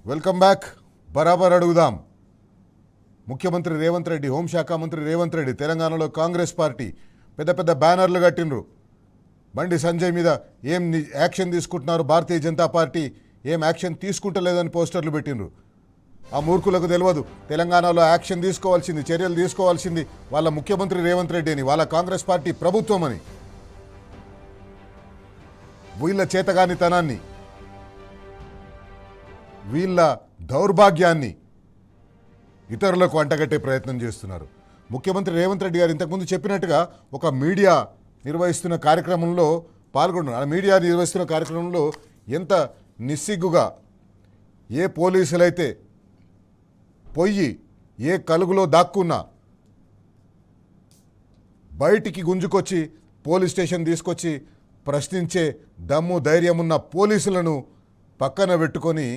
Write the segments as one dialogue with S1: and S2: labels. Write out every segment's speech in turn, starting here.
S1: Welcome back. బరాబర్ అడుగుదాం. ముఖ్యమంత్రి రేవంత్ రెడ్డి, హోంశాఖ మంత్రి రేవంత్ రెడ్డి తెలంగాణలో కాంగ్రెస్ పార్టీ పెద్ద పెద్ద బ్యానర్లు కట్టినరు. బండి సంజయ్ మీద ఏం యాక్షన్ తీసుకుంటున్నారు, భారతీయ జనతా పార్టీ ఏం యాక్షన్ తీసుకుంటలేదని పోస్టర్లు పెట్టినరు. ఆ మూర్ఖులకు తెలియదు తెలంగాణలో యాక్షన్ తీసుకోవాల్సింది, చర్యలు తీసుకోవాల్సింది వాళ్ళ ముఖ్యమంత్రి రేవంత్ రెడ్డి అని, వాళ్ళ కాంగ్రెస్ పార్టీ ప్రభుత్వం అని. వీళ్ళ చేతగానితనాన్ని, వీళ్ళ దౌర్భాగ్యాన్ని ఇతరులకు అంటగట్టే ప్రయత్నం చేస్తున్నారు. ముఖ్యమంత్రి రేవంత్ రెడ్డి గారు ఇంతకుముందు చెప్పినట్టుగా ఒక మీడియా నిర్వహిస్తున్న కార్యక్రమంలో పాల్గొన్నారు. ఆ మీడియా నిర్వహిస్తున్న కార్యక్రమంలో ఎంత నిస్సిగ్గుగా ఏ పోలీసులైతే పొయ్యి ఏ కలుగులో దాక్కున్నా బయటికి గుంజుకొచ్చి పోలీస్ స్టేషన్ తీసుకొచ్చి ప్రశ్నించే దమ్ము ధైర్యం ఉన్న పోలీసులను పక్కన పెట్టుకొని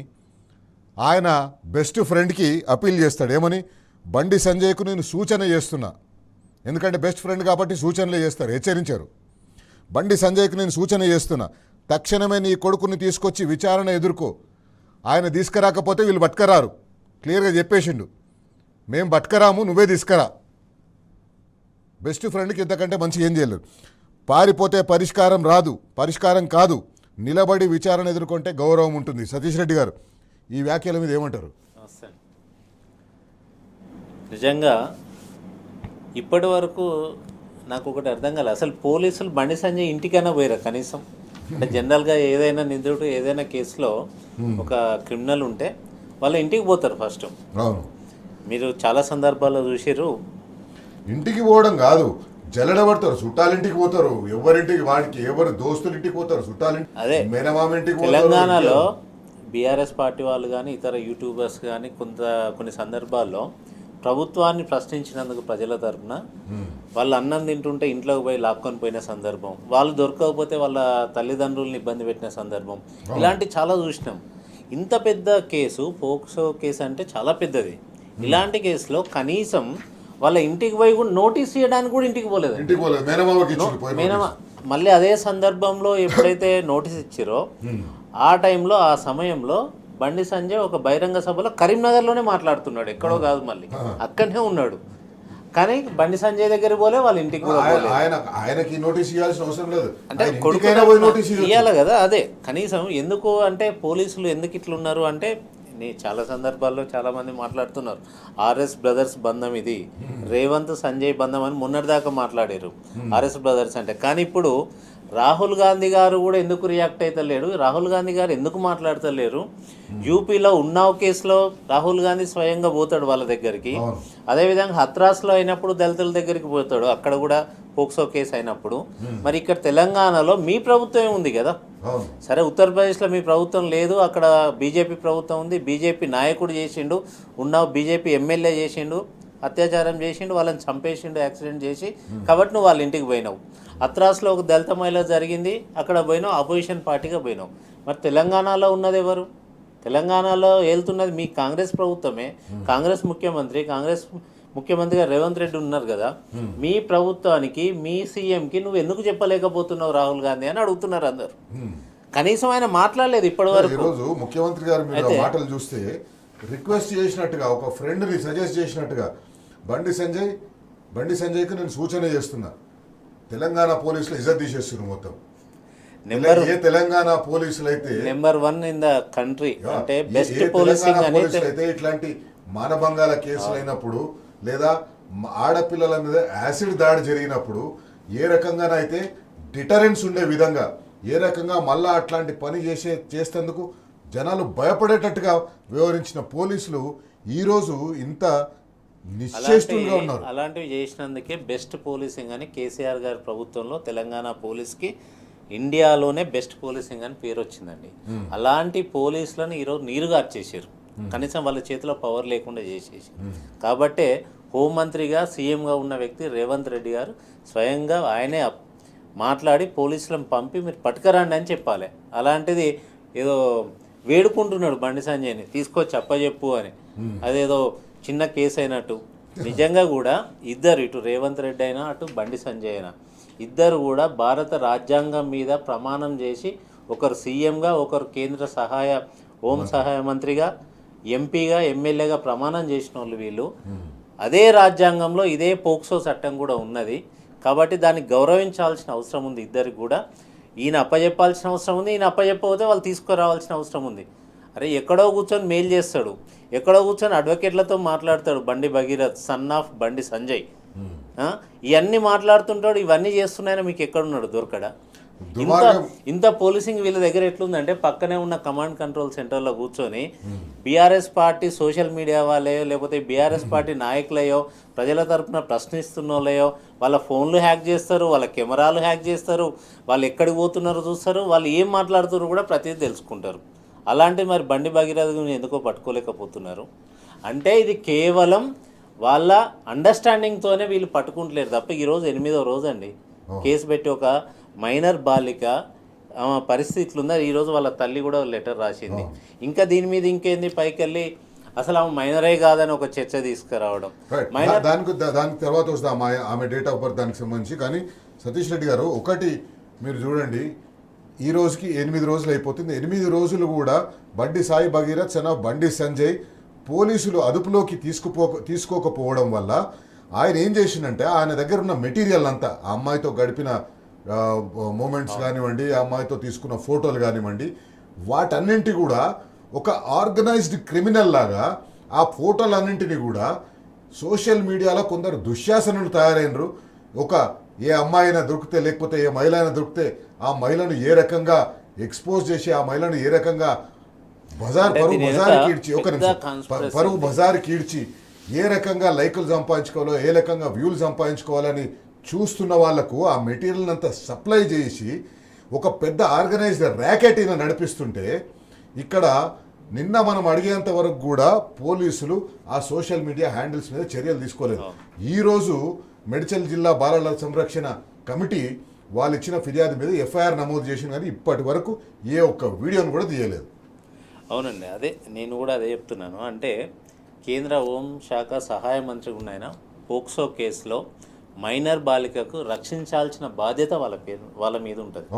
S1: ఆయన బెస్ట్ ఫ్రెండ్కి అపీల్ చేస్తాడు. ఏమని? బండి సంజయ్కు నేను సూచన చేస్తున్నా. ఎందుకంటే బెస్ట్ ఫ్రెండ్ కాబట్టి సూచనలే చేస్తారు, హెచ్చరించారు. బండి సంజయ్కు నేను సూచన చేస్తున్నా, తక్షణమే నీ కొడుకుని తీసుకొచ్చి విచారణ ఎదుర్కో. ఆయన తీసుకురాకపోతే వీళ్ళు పట్టుకరారు. క్లియర్గా చెప్పేసిండు, మేము పట్టుకరాము, నువ్వే తీసుకురా. బెస్ట్ ఫ్రెండ్కి ఇంతకంటే మంచిగా ఏం చేయలేరు. పారిపోతే పరిష్కారం రాదు, పరిష్కారం కాదు. నిలబడి విచారణ ఎదుర్కొంటే గౌరవం ఉంటుంది. సతీష్ రెడ్డి గారు, ఈ వ్యాఖ్యల మీద ఏమంటారు?
S2: నిజంగా ఇప్పటి వరకు నాకు ఒకటి అర్థం కాలేదు, అసలు పోలీసులు బండి సంజయ్ ఇంటికైనా పోయారా కనీసం? అంటే జనరల్గా ఏదైనా నిందితుడు ఏదైనా కేసులో ఒక క్రిమినల్ ఉంటే వాళ్ళ ఇంటికి పోతారు ఫస్ట్. మీరు చాలా సందర్భాల్లో చూసారు.
S1: ఇంటికి పోవడం కాదు, జల్లడబడతారు, చుట్టాలింటికి పోతారు. ఎవరింటికి వాడికి, ఎవరు దోస్తులు ఇంటికి పోతారు, చుట్టాలింటి.
S2: అదే
S1: మేనమామింటికి.
S2: తెలంగాణలో బీఆర్ఎస్ పార్టీ వాళ్ళు కానీ ఇతర యూట్యూబర్స్ కానీ కొన్ని సందర్భాల్లో ప్రభుత్వాన్ని ప్రశ్నించినందుకు ప్రజల తరఫున వాళ్ళు అన్నం తింటుంటే ఇంట్లోకి పోయి లాక్కొని పోయిన సందర్భం, వాళ్ళు దొరకకపోతే వాళ్ళ తల్లిదండ్రులను ఇబ్బంది పెట్టిన సందర్భం, ఇలాంటి చాలా చూసినాం. ఇంత పెద్ద కేసు, పోక్సో కేసు అంటే చాలా పెద్దది. ఇలాంటి కేసులో కనీసం వాళ్ళ ఇంటికి పోయి కూడా నోటీస్ చేయడానికి కూడా ఇంటికి పోలేదు. మళ్ళీ అదే సందర్భంలో ఎప్పుడైతే నోటీస్ ఇచ్చారో ఆ టైంలో, ఆ సమయంలో బండి సంజయ్ ఒక బహిరంగ సభలో కరీంనగర్లోనే మాట్లాడుతున్నాడు, ఎక్కడో కాదు, మళ్ళీ అక్కడనే ఉన్నాడు. కానీ బండి సంజయ్ దగ్గర పోలే, వాళ్ళ ఇంటికి కూడా
S1: ఆయనకి నోటీస్ ఇవ్వాల్సిన అవసరం లేదు.
S2: అంటే కొడుకు ఇవ్వాలి కదా. అదే కనీసం ఎందుకు అంటే పోలీసులు ఎందుకు ఇట్లున్నారు అంటే, చాలా సందర్భాల్లో చాలామంది మాట్లాడుతున్నారు ఆర్ఎస్ బ్రదర్స్ బంధం ఇది, రేవంత్ సంజయ్ బంధం అని మొన్నటిదాకా మాట్లాడారు ఆర్ఎస్ బ్రదర్స్ అంటే. కానీ ఇప్పుడు రాహుల్ గాంధీ గారు కూడా ఎందుకు రియాక్ట్ అవుతలేడు, రాహుల్ గాంధీ గారు ఎందుకు మాట్లాడతలేరు? యూపీలో ఉన్నావ్ కేసులో రాహుల్ గాంధీ స్వయంగా పోతాడు వాళ్ళ దగ్గరికి. అదేవిధంగా హత్రాస్లో అయినప్పుడు దళితుల దగ్గరికి పోతాడు, అక్కడ కూడా పోక్సో కేసు అయినప్పుడు. మరి ఇక్కడ తెలంగాణలో మీ ప్రభుత్వమే ఉంది కదా. సరే, ఉత్తరప్రదేశ్లో మీ ప్రభుత్వం లేదు, అక్కడ బీజేపీ ప్రభుత్వం ఉంది. బీజేపీ నాయకుడు చేసిండు, ఉన్నావు బీజేపీ ఎమ్మెల్యే చేసిండు, అత్యాచారం చేసిండు, వాళ్ళని చంపేసిండు యాక్సిడెంట్ చేసి, కాబట్టి నువ్వు వాళ్ళ ఇంటికి పోయినావు. అత్రాస్లో ఒక దళిత మహిళ జరిగింది, అక్కడ పోయినావు, అపోజిషన్ పార్టీగా పోయినావు. మరి తెలంగాణలో ఉన్నది ఎవరు? తెలంగాణలో వెళ్తున్నది మీ కాంగ్రెస్ ప్రభుత్వమే. కాంగ్రెస్ ముఖ్యమంత్రిగా రేవంత్ రెడ్డి ఉన్నారు కదా. మీ ప్రభుత్వానికి, మీ సీఎంకి నువ్వు ఎందుకు చెప్పలేకపోతున్నావు రాహుల్ గాంధీ అని అడుగుతున్నారు అందరు. కనీసం ఆయన మాట్లాడలేదు ఇప్పటి వరకు.
S1: ఈరోజు ముఖ్యమంత్రి గారు మీరు మాటలు చూస్తే రిక్వెస్ట్ చేసినట్టుగా, ఒక ఫ్రెండ్ని సజెస్ట్ చేసినట్టుగా, బండి సంజయ్కి నేను సూచన చేస్తున్నా, తెలంగాణ పోలీసులు ఇజ్జత్ తీసేస్తున్నారు మొత్తం. తెలంగాణ పోలీసులు అయితే
S2: నెంబర్ 1 ఇన్ ద కంట్రీ, అంటే బెస్ట్ పోలీసింగ్
S1: అయితే ఇట్లాంటి మానభంగాల కేసులు అయినప్పుడు, లేదా ఆడపిల్లల మీద యాసిడ్ దాడి జరిగినప్పుడు ఏ రకంగానైతే డిటరెన్స్ ఉండే విధంగా, ఏ రకంగా మళ్ళా అట్లాంటి పని చేసేందుకు జనాలు భయపడేటట్టుగా వ్యవహరించిన పోలీసులు ఈరోజు ఇంత నిశ్చేష్టులుగా ఉన్నారు.
S2: అలాంటివి చేసినందుకే బెస్ట్ పోలీసింగ్ అని కేసీఆర్ గారి ప్రభుత్వంలో తెలంగాణ పోలీస్కి ఇండియాలోనే బెస్ట్ పోలీసింగ్ అని పేరు వచ్చిందండి. అలాంటి పోలీసులను ఈరోజు నీరుగార్చేసారు, కనీసం వాళ్ళ చేతిలో పవర్ లేకుండా చేసేసి. కాబట్టే హోంమంత్రిగా, సీఎంగా ఉన్న వ్యక్తి రేవంత్ రెడ్డి గారు స్వయంగా ఆయనే మాట్లాడి పోలీసులను పంపి మీరు పట్టుకరండి అని చెప్పాలి. అలాంటిది ఏదో వేడుకుంటున్నాడు బండి సంజయ్ని తీసుకొచ్చి అప్పచెప్పు అని, అదేదో చిన్న కేసు అయినట్టు. నిజంగా కూడా ఇద్దరు, ఇటు రేవంత్ రెడ్డి అయినా అటు బండి సంజయ్ అయినా, ఇద్దరు కూడా భారత రాజ్యాంగం మీద ప్రమాణం చేసి, ఒకరు సీఎంగా, ఒకరు కేంద్ర హోం సహాయ మంత్రిగా, ఎంపీగా ఎమ్మెల్యేగా ప్రమాణం చేసిన వాళ్ళు వీళ్ళు. అదే రాజ్యాంగంలో ఇదే పోక్సో చట్టం కూడా ఉన్నది కాబట్టి దాన్ని గౌరవించాల్సిన అవసరం ఉంది ఇద్దరికి కూడా. ఈయన అప్పచెప్పాల్సిన అవసరం ఉంది, ఈయన అప్పచెప్పకపోతే వాళ్ళు తీసుకురావాల్సిన అవసరం ఉంది. అరే ఎక్కడో కూర్చొని మెయిల్ చేస్తాడు, ఎక్కడో కూర్చొని అడ్వకేట్లతో మాట్లాడతాడు. బండి భగీరథ్ సన్ ఆఫ్ బండి సంజయ్ ఇవన్నీ మాట్లాడుతుంటాడు. ఇవన్నీ చేస్తున్నాయని మీకు ఎక్కడున్నాడు దొరకడా? ఇంత పోలీసింగ్ వీళ్ళ దగ్గర ఎట్లుందంటే పక్కనే ఉన్న కమాండ్ కంట్రోల్ సెంటర్లో కూర్చొని బీఆర్ఎస్ పార్టీ సోషల్ మీడియా వాళ్ళయో లేకపోతే బీఆర్ఎస్ పార్టీ నాయకులయో ప్రజల తరపున ప్రశ్నిస్తున్నోళ్ళయో వాళ్ళ ఫోన్లు హ్యాక్ చేస్తారు, వాళ్ళ కెమెరాలు హ్యాక్ చేస్తారు, వాళ్ళు ఎక్కడికి పోతున్నారో చూస్తారు, వాళ్ళు ఏం మాట్లాడుతున్నారో కూడా ప్రతిదీ తెలుసుకుంటారు. అలాంటి మరి బండి భగీరథ గురించి ఎందుకో పట్టుకోలేకపోతున్నారు అంటే ఇది కేవలం వాళ్ళ అండర్స్టాండింగ్తోనే వీళ్ళు పట్టుకుంటలేరు తప్ప ఈరోజు 8వ రోజు అండి కేసు పెట్టి ఒక మైనర్ బాలిక పరిస్థితులు ఉందా. ఈరోజు వాళ్ళ తల్లి కూడా లెటర్ రాసింది. ఇంకా దీని మీద ఇంకేంది పైకి వెళ్ళి అసలు ఆమె మైనరే కాదని ఒక చర్చ తీసుకురావడం.
S1: దానికి తర్వాత వస్తాం ఆమె డేట్ ఆఫ్ బర్త్ దానికి సంబంధించి. కానీ సతీష్ రెడ్డి గారు ఒకటి మీరు చూడండి, ఈ రోజుకి 8 రోజులు అయిపోతుంది. 8 రోజులు కూడా బండి సాయి భగీరథ్ సన్ ఆఫ్ బండి సంజయ్ పోలీసులు అదుపులోకి తీసుకోకపోవడం వల్ల ఆయన ఏం చేసిందంటే ఆయన దగ్గర ఉన్న మెటీరియల్ అంతా ఆ అమ్మాయితో గడిపిన మూమెంట్స్ కానివ్వండి, ఆ అమ్మాయితో తీసుకున్న ఫోటోలు కానివ్వండి, వాటన్నింటి కూడా ఒక ఆర్గనైజ్డ్ క్రిమినల్ లాగా ఆ ఫోటోలన్నింటినీ కూడా సోషల్ మీడియాలో కొందరు దుశ్శాసనులు తయారైనరు. ఒక ఏ అమ్మాయినా దొరికితే లేకపోతే ఏ మహిళ అయినా దొరికితే ఆ మహిళను ఏ రకంగా ఎక్స్పోజ్ చేసి ఆ మహిళను ఏ రకంగా పరువు బజారు కీడ్చి ఏ రకంగా లైకులు సంపాదించుకోవాలో ఏ రకంగా వ్యూలు సంపాదించుకోవాలని చూస్తున్న వాళ్లకు ఆ మెటీరియల్ అంతా సప్లై చేసి ఒక పెద్ద ఆర్గనైజ్డ్ ర్యాకెట్ ఈయన నడిపిస్తుంటే ఇక్కడ నిన్న మనం అడిగేంత వరకు కూడా పోలీసులు ఆ సోషల్ మీడియా హ్యాండిల్స్ మీద చర్యలు తీసుకోలేదు. ఈరోజు మేడ్చల్ జిల్లా బాలల సంరక్షణ కమిటీ వాళ్ళు ఇచ్చిన ఫిర్యాదు మీద ఎఫ్ఐఆర్ నమోదు చేసిన కానీ ఇప్పటి వరకు ఏ ఒక్క వీడియోను కూడా తీయలేదు.
S2: అవునండి, అదే నేను కూడా అదే చెప్తున్నాను. అంటే కేంద్ర హోంశాఖ సహాయ మంత్రి ఉన్నాయన పోక్సో కేసులో మైనర్ బాలికకు రక్షించాల్సిన బాధ్యత వాళ్ళ మీద ఉంటుంది,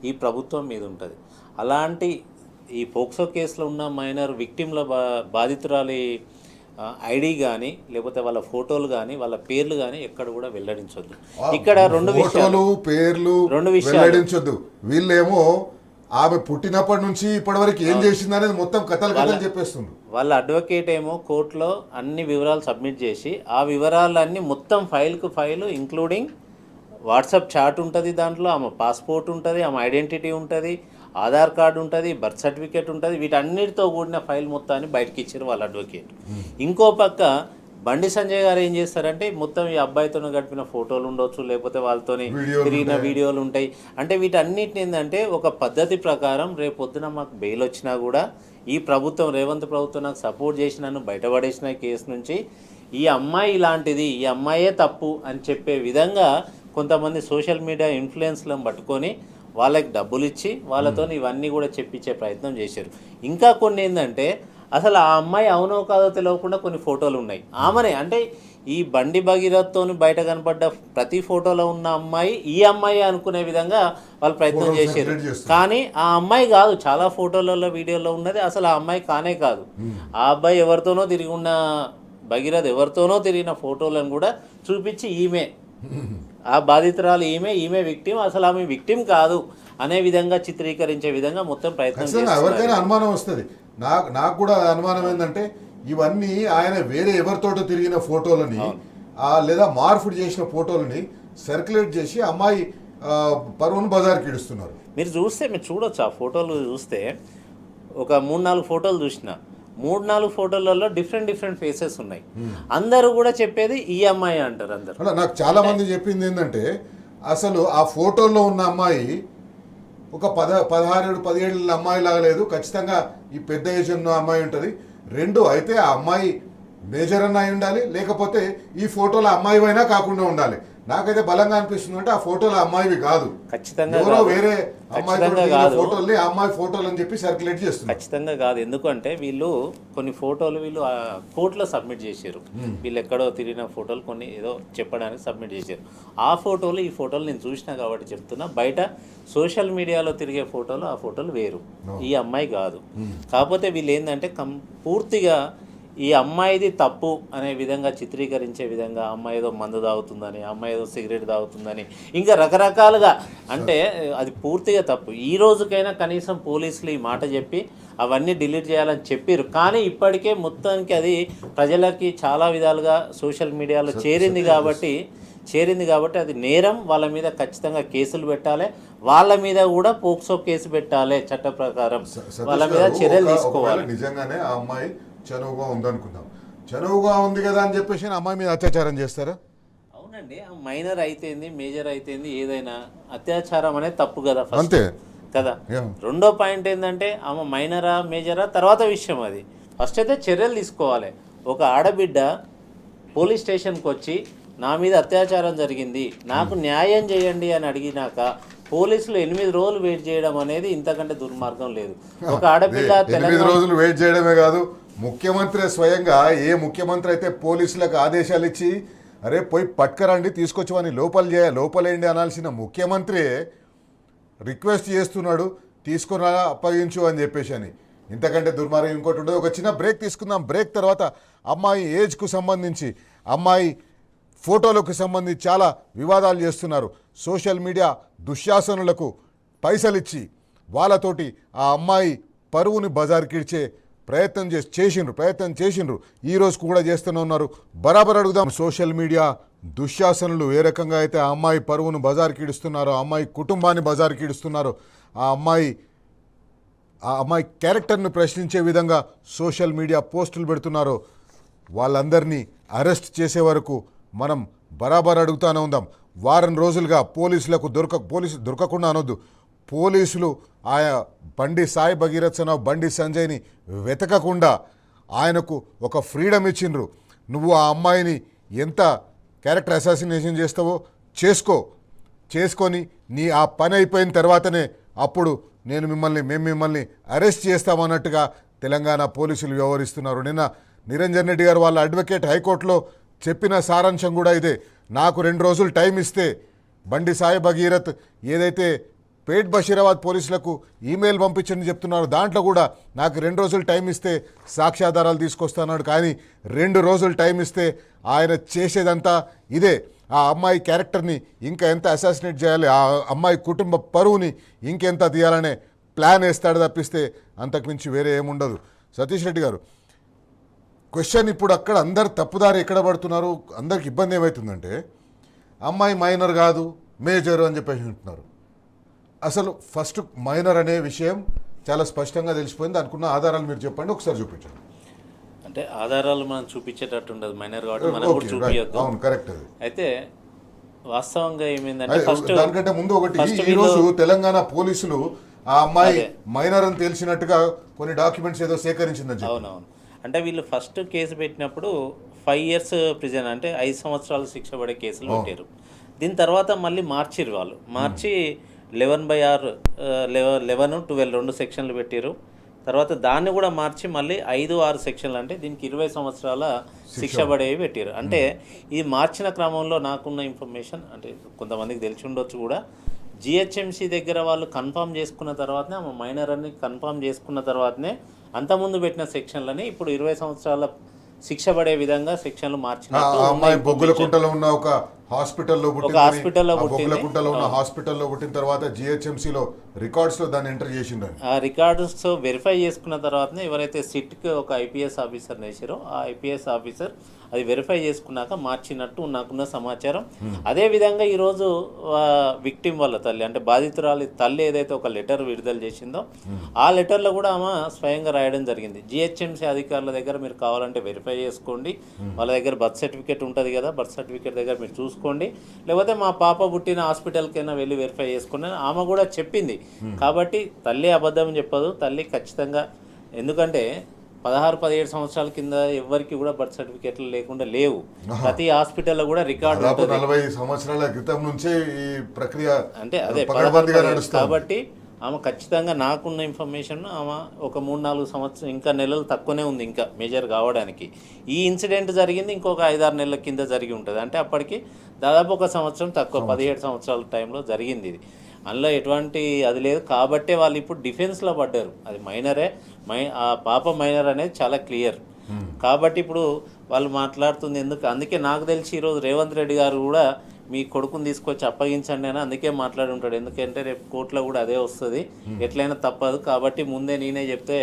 S2: ఈ ప్రభుత్వం మీద ఉంటుంది. అలాంటి ఈ పోక్సో కేసులో ఉన్న మైనర్ విక్టిమ్ల బాధితురాలి ఐడి కానీ లేకపోతే వాళ్ళ ఫోటోలు కానీ వాళ్ళ పేర్లు కానీ ఎక్కడ కూడా వెల్లడించొద్దు. ఇక్కడ రెండు విషయాలు
S1: వెల్లడించొద్దు. వీళ్ళేమో ఆమె పుట్టినప్పటి నుంచి ఇప్పటివరకు ఏం చేసింది అనేది మొత్తం కథలు చెప్పేస్తుంది.
S2: వాళ్ళ అడ్వకేట్ ఏమో కోర్టులో అన్ని వివరాలు సబ్మిట్ చేసి ఆ వివరాలన్నీ మొత్తం ఫైల్కు ఫైలు ఇంక్లూడింగ్ వాట్సాప్ చాట్ ఉంటుంది, దాంట్లో ఆమె పాస్పోర్ట్ ఉంటుంది, ఆమె ఐడెంటిటీ ఉంటుంది, ఆధార్ కార్డు ఉంటుంది, బర్త్ సర్టిఫికేట్ ఉంటుంది, వీటన్నిటితో కూడిన ఫైల్ మొత్తాన్ని బయటకి ఇచ్చారు వాళ్ళ అడ్వకేట్. ఇంకో పక్క బండి సంజయ్ గారు ఏం చేస్తారంటే మొత్తం ఈ అబ్బాయితో గడిపిన ఫోటోలు ఉండొచ్చు, లేకపోతే వాళ్ళతో తిరిగిన వీడియోలు ఉంటాయి. అంటే వీటన్నిటిని ఏంటంటే ఒక పద్ధతి ప్రకారం రేపు పొద్దున మాకు బెయిల్ వచ్చినా కూడా ఈ ప్రభుత్వం రేవంత్ ప్రభుత్వం నాకు సపోర్ట్ చేసి నన్ను బయటపడేసిన కేసు నుంచి ఈ అమ్మాయి ఇలాంటిది, ఈ అమ్మాయే తప్పు అని చెప్పే విధంగా కొంతమంది సోషల్ మీడియా ఇన్ఫ్లుయెన్స్లను పట్టుకొని వాళ్ళకి డబ్బులు ఇచ్చి వాళ్ళతో ఇవన్నీ కూడా చెప్పించే ప్రయత్నం చేశారు. ఇంకా కొన్ని ఏంటంటే అసలు ఆ అమ్మాయి అవునో కాదో తెలియకుండా కొన్ని ఫోటోలు ఉన్నాయి ఆమెనే. అంటే ఈ బండి భగీరథ్తో బయట కనపడ్డ ప్రతి ఫోటోలో ఉన్న అమ్మాయి ఈ అమ్మాయి అనుకునే విధంగా వాళ్ళు ప్రయత్నం చేశారు. కానీ ఆ అమ్మాయి కాదు, చాలా ఫోటోలలో వీడియోలో ఉన్నది అసలు ఆ అమ్మాయి కానే కాదు. ఆ అబ్బాయి ఎవరితోనో తిరిగి ఉన్న భగీరథ్ ఎవరితోనో తిరిగిన ఫోటోలను కూడా చూపించి ఈమె ఆ బాధితురాలు ఈమె విక్టిమ్, అసలు ఆమె విక్టిమ్ కాదు అనే విధంగా చిత్రీకరించే విధంగా మొత్తం ప్రయత్నం చేస్తున్నారు.
S1: ఎవరికైనా అనుమానం వస్తుంది. నాకు కూడా అనుమానం ఏంటంటే ఇవన్నీ ఆయన వేరే ఎవరితోటో తిరిగిన ఫోటోలని లేదా మార్పుడు చేసిన ఫోటోలని సర్క్యులేట్ చేసి అమ్మాయి పరువును బజార్కి ఇడుస్తున్నారు.
S2: మీరు చూడొచ్చు ఆ ఫోటోలు చూస్తే ఒక 3-4 ఫోటోలు చూసిన 3-4 ఫోటోలలో డిఫరెంట్ ఫేసెస్ ఉన్నాయి. అందరూ కూడా చెప్పేది ఈ అమ్మాయి అంటారు అందరు.
S1: నాకు చాలా మంది చెప్పింది ఏంటంటే అసలు ఆ ఫోటోల్లో ఉన్న అమ్మాయి ఒక 16-17 అమ్మాయి లాగా లేదు, ఖచ్చితంగా ఈ పెద్ద ఏజ్ ఉన్న అమ్మాయి ఉంటుంది. రెండు అయితే ఆ అమ్మాయి మేజర్ అన్న అయి ఉండాలి, లేకపోతే ఈ ఫోటోలో అమ్మాయి అయినా కాకుండా ఉండాలి. నాకైతే బలంగా అనిపిస్తుంది అంటే ఆ ఫోటోలు ఆ అమ్మాయివి కాదు,
S2: ఖచ్చితంగా
S1: ఎవరో
S2: కాదు.
S1: వేరే
S2: ఖచ్చితంగా
S1: అమ్మాయి
S2: కాదు.
S1: ఫోటోల్ని ఆ అమ్మాయి ఫోటోలు అని చెప్పి సర్క్యులేట్ చేస్తున్నారు.
S2: ఖచ్చితంగా కాదు. ఎందుకంటే వీళ్ళు కొన్ని ఫోటోలు వీళ్ళు కోర్టులో సబ్మిట్ చేశారు. వీళ్ళు ఎక్కడో తిరిగిన ఫోటోలు కొన్ని ఏదో చెప్పడానికి సబ్మిట్ చేశారు. ఆ ఫోటోలు ఈ ఫోటోలు నేను చూసినా కాబట్టి చెప్తున్నా. బయట సోషల్ మీడియాలో తిరిగే ఫోటోలు ఆ ఫోటోలు వేరు, ఈ అమ్మాయి కాదు. కాకపోతే వీళ్ళు ఏంటంటే పూర్తిగా ఈ అమ్మాయిది తప్పు అనే విధంగా చిత్రీకరించే విధంగా అమ్మాయి ఏదో మందు తాగుతుందని, అమ్మాయి ఏదో సిగరెట్ తాగుతుందని, ఇంకా రకరకాలుగా, అంటే అది పూర్తిగా తప్పు. ఈ రోజుకైనా కనీసం పోలీసులు ఈ మాట చెప్పి అవన్నీ డిలీట్ చేయాలని చెప్పారు. కానీ ఇప్పటికే మొత్తానికి అది ప్రజలకి చాలా విధాలుగా సోషల్ మీడియాలో చేరింది కాబట్టి అది నేరం. వాళ్ళ మీద ఖచ్చితంగా కేసులు పెట్టాలి, వాళ్ళ మీద కూడా పోక్సో కేసు పెట్టాలి, చట్ట ప్రకారం వాళ్ళ మీద చర్యలు తీసుకోవాలి.
S1: నిజంగానే ఆ అమ్మాయి చనువుగా ఉందనుకుందాం, చనువుగా ఉంది కదా అని చెప్పేసి అమ్మాయి మీద అత్యాచారం చేస్తారా?
S2: అవునండి, మైనర్ అయితేంది మేజర్ అయితేంది ఏదైనా అత్యాచారం అనేది తప్పు కదా,
S1: అంతే
S2: కదా. రెండో పాయింట్ ఏంటంటే ఆమె మైనరా మేజరా తర్వాత విషయం, అది ఫస్ట్ అయితే చర్యలు తీసుకోవాలి. ఒక ఆడబిడ్డ పోలీస్ స్టేషన్కి వచ్చి నా మీద అత్యాచారం జరిగింది, నాకు న్యాయం చేయండి అని అడిగినాక పోలీసులు 8 రోజులు వెయిట్ చేయడం అనేది ఇంతకంటే దుర్మార్గం లేదు. ఒక ఆడపిల్ల
S1: 8 రోజులు వెయిట్ చేయడమే కాదు, ముఖ్యమంత్రి స్వయంగా ఏ ముఖ్యమంత్రి అయితే పోలీసులకు ఆదేశాలు ఇచ్చి అరే పోయి పట్టుకరండి తీసుకొచ్చి వాడిని లోపలేయండి అనాల్సిన ముఖ్యమంత్రి రిక్వెస్ట్ చేస్తున్నాడు తీసుకుని అప్పగించు అని చెప్పేసి అని. ఇంతకంటే దుర్మార్గం ఇంకోటి ఉండదు. ఒక చిన్న బ్రేక్ తీసుకుందాం. బ్రేక్ తర్వాత అమ్మాయి ఏజ్కు సంబంధించి, అమ్మాయి ఫోటోలకు సంబంధించి చాలా వివాదాలు చేస్తున్నారు. సోషల్ మీడియా దుశ్శాసనులకు పైసలు ఇచ్చి వాళ్ళతోటి ఆ అమ్మాయి పరువుని బజార్కిడ్చే ప్రయత్నం చేసిండ్రు. ఈ రోజు కూడా చేస్తూనే ఉన్నారు. బరాబర్ అడుగుదాం. సోషల్ మీడియా దుశ్శాసనులు ఏ రకంగా అయితే ఆ అమ్మాయి పరువును బజార్కి ఇడుస్తున్నారో, ఆ అమ్మాయి కుటుంబాన్ని బజార్కి ఇడుస్తున్నారో, ఆ అమ్మాయి క్యారెక్టర్ను ప్రశ్నించే విధంగా సోషల్ మీడియా పోస్టులు పెడుతున్నారో, వాళ్ళందరినీ అరెస్ట్ చేసే వరకు మనం బరాబర్ అడుగుతూనే ఉందాం. వారం రోజులుగా పోలీసులకు దొరకకుండా అనొద్దు, పోలీసులు ఆయా బండి సాయి భగీరథరావు బండి సంజయ్ని వెతకకుండా ఆయనకు ఒక ఫ్రీడమ్ ఇచ్చిండ్రు. నువ్వు ఆ అమ్మాయిని ఎంత క్యారెక్టర్ అసాసినేషన్ చేస్తావో చేసుకొని నీ ఆ పని అయిపోయిన తర్వాతనే అప్పుడు మేము మిమ్మల్ని అరెస్ట్ చేస్తామన్నట్టుగా తెలంగాణ పోలీసులు వ్యవహరిస్తున్నారు. నిన్న నిరంజన్ రెడ్డి గారు వాళ్ళ అడ్వకేట్ హైకోర్టులో చెప్పిన సారాంశం కూడా ఇదే. నాకు 2 రోజులు టైం ఇస్తే బండి సాయి భగీరథ్ ఏదైతే పేట్ బషీరాబాద్ పోలీసులకు ఈమెయిల్ పంపించని చెప్తున్నారు, దాంట్లో కూడా నాకు 2 రోజులు టైం ఇస్తే సాక్ష్యాధారాలు తీసుకొస్తున్నాడు. కానీ 2 రోజులు టైం ఇస్తే ఆయన చేసేదంతా ఇదే. ఆ అమ్మాయి క్యారెక్టర్ని ఇంకా ఎంత అసాసినేట్ చేయాలి, ఆ అమ్మాయి కుటుంబ పరువుని ఇంకెంత తీయాలనే ప్లాన్ వేస్తాడు తప్పిస్తే అంతకుమించి వేరే ఏముండదు. సతీష్ రెడ్డి గారు, క్వశ్చన్ ఇప్పుడు అక్కడ అందరు తప్పుదారి ఎక్కడ పడుతున్నారు, అందరికి ఇబ్బంది ఏమవుతుందంటే అమ్మాయి మైనర్ కాదు మేజర్ అని చెప్పేసి అంటున్నారు. అసలు ఫస్ట్ మైనర్ అనే విషయం చాలా స్పష్టంగా తెలిసిపోయింది. అనుకున్న ఆధారాలు మీరు చెప్పండి, ఒకసారి చూపించండి.
S2: అంటే ఆధారాలు మనం చూపించేటట్టు ఉండదు, మైనర్ కాబట్టి మనం కూడా చూపించొద్దు.
S1: అవును, కరెక్ట్. అది
S2: అయితే వాస్తవంగా ఏమైందంటే ఫస్ట్
S1: దానికంటే ముందు ఒకటి, ఈరోజు తెలంగాణ పోలీసులు ఆ అమ్మాయి మైనర్ అని తెలిసినట్టుగా కొన్ని డాక్యుమెంట్స్ ఏదో సేకరించిందని.
S2: అవునవును, అంటే వీళ్ళు ఫస్ట్ కేసు పెట్టినప్పుడు 5 years ప్రిజన్, అంటే 5 సంవత్సరాలు శిక్ష పడే కేసులు పెట్టారు. దీని తర్వాత మళ్ళీ మార్చిరు వాళ్ళు, మార్చి 11/6 11, 12 2 సెక్షన్లు పెట్టారు. తర్వాత దాన్ని కూడా మార్చి మళ్ళీ 5, 6 సెక్షన్లు, అంటే దీనికి 20 సంవత్సరాల శిక్ష పడేవి పెట్టారు. అంటే ఇది మార్చిన క్రమంలో నాకున్న ఇన్ఫర్మేషన్, అంటే కొంతమందికి తెలిసి ఉండొచ్చు కూడా, జిహెచ్ఎంసీ దగ్గర వాళ్ళు కన్ఫర్మ్ చేసుకున్న తర్వాతనే ఆమె మైనర్ అని కన్ఫర్మ్ చేసుకున్న తర్వాతనే అంతకుముందు పెట్టిన సెక్షన్లని ఇప్పుడు 20 సంవత్సరాల శిక్ష పడే విధంగా సెక్షన్లు మార్చినట్టు.
S1: అమ్మాయి బొగ్గులకుంటలో ఉన్న ఒక హాస్పిటల్లో పుట్టిన తర్వాత జిహెచ్ఎంసీలో రికార్డ్స్లో దాన్ని ఎంటర్ చేసిండ్రు.
S2: ఆ రికార్డ్స్ వెరిఫై చేసుకున్న తర్వాతనే ఎవరైతే సిట్కి ఒక ఐపీఎస్ ఆఫీసర్ వేసారో ఆ ఐపీఎస్ ఆఫీసర్ అది వెరిఫై చేసుకున్నాక మార్చినట్టు నాకున్న సమాచారం. అదేవిధంగా ఈరోజు విక్టిమ్ వాళ్ళ తల్లి, అంటే బాధితురాలి తల్లి ఏదైతే ఒక లెటర్ విడుదల చేసిందో ఆ లెటర్లో కూడా ఆమె స్వయంగా రాయడం జరిగింది. జిహెచ్ఎంసీ అధికారుల దగ్గర మీరు కావాలంటే వెరిఫై చేసుకోండి, వాళ్ళ దగ్గర బర్త్ సర్టిఫికేట్ ఉంటుంది కదా, బర్త్ సర్టిఫికేట్ దగ్గర మీరు చూసుకోండి, లేకపోతే మా పాప పుట్టిన హాస్పిటల్కైనా వెళ్ళి వెరిఫై చేసుకోండి ఆమె కూడా చెప్పింది. కాబట్టి తల్లి అబద్ధం చెప్పదు, తల్లి ఖచ్చితంగా. ఎందుకంటే 16-17 సంవత్సరాల కింద ఎవరికి కూడా బర్త్ సర్టిఫికేట్లు లేకుండా లేవు. ప్రతి హాస్పిటల్లో కూడా రికార్డు ఉంటుంది.
S1: 40 సంవత్సరాల క్రితం నుంచే ఈ ప్రక్రియ
S2: అంటే అదే
S1: పకడ్బందీగా నడుస్తుంది.
S2: కాబట్టి ఆమె ఖచ్చితంగా నాకున్న ఇన్ఫర్మేషన్ ఆమె ఒక 3-4 సంవత్సరం ఇంకా నెలలు తక్కువనే ఉంది ఇంకా మేజర్ కావడానికి. ఈ ఇన్సిడెంట్ జరిగింది ఇంకొక 5-6 నెలల కింద జరిగి ఉంటుంది. అంటే అప్పటికి దాదాపు ఒక సంవత్సరం తక్కువ, 17 సంవత్సరాల టైంలో జరిగింది ఇది. అందులో ఎటువంటి అది లేదు కాబట్టే వాళ్ళు ఇప్పుడు డిఫెన్స్లో పడ్డారు. అది మైనరే, ఆ పాప మైనర్ అనేది చాలా క్లియర్. కాబట్టి ఇప్పుడు వాళ్ళు మాట్లాడుతుంది ఎందుకు, అందుకే నాకు తెలిసి ఈరోజు రేవంత్ రెడ్డి గారు కూడా మీ కొడుకుని తీసుకొచ్చి అప్పగించండి అని అందుకే మాట్లాడి ఉంటాడు. ఎందుకంటే రేపు కోర్టులో కూడా అదే వస్తుంది, ఎట్లయినా తప్పదు. కాబట్టి ముందే నేనే చెప్తే